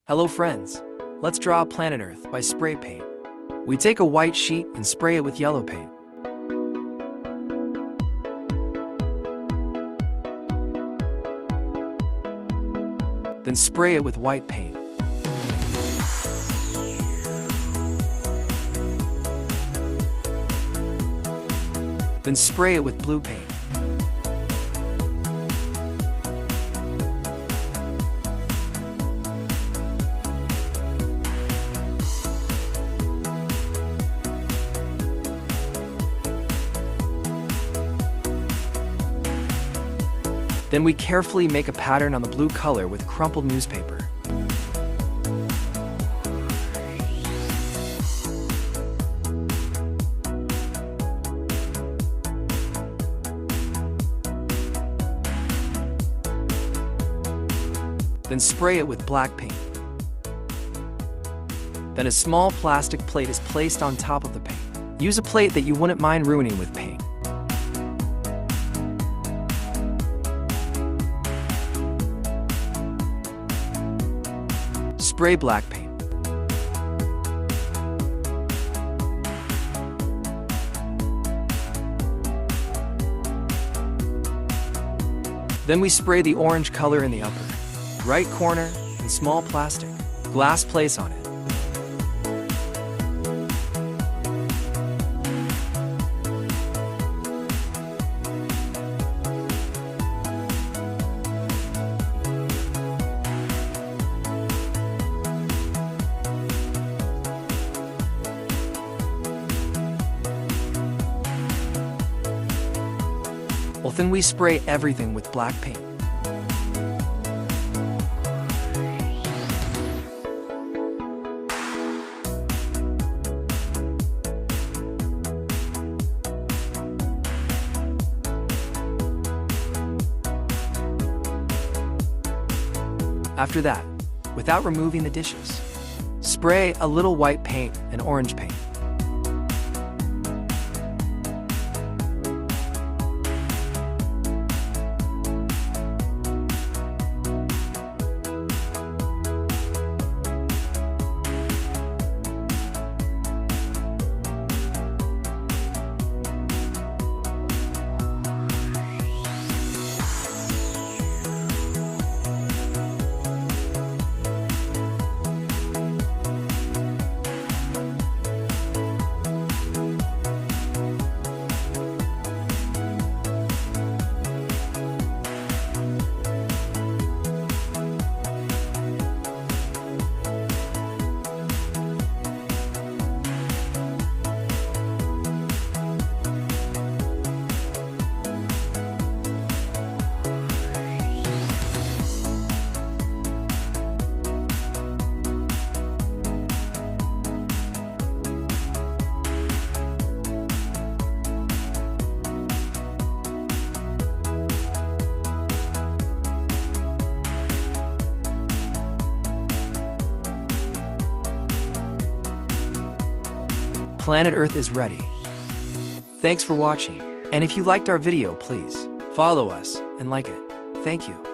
Hello friends, let's draw planet Earth by spray paint. We take a white sheet and spray it with yellow paint. Then spray it with white paint. Then spray it with blue paint. Then we carefully make a pattern on the blue color with crumpled newspaper. Then spray it with black paint. Then a small plastic plate is placed on top of the paint. Use a plate that you wouldn't mind ruining with paint. Spray black paint. Then we spray the orange color in the upper right corner and small plastic glass place on it. Well, then we spray everything with black paint. After that, without removing the dishes, spray a little white paint and orange paint. Planet Earth is ready. Thanks for watching, and if you liked our video, please follow us and like it. Thank you.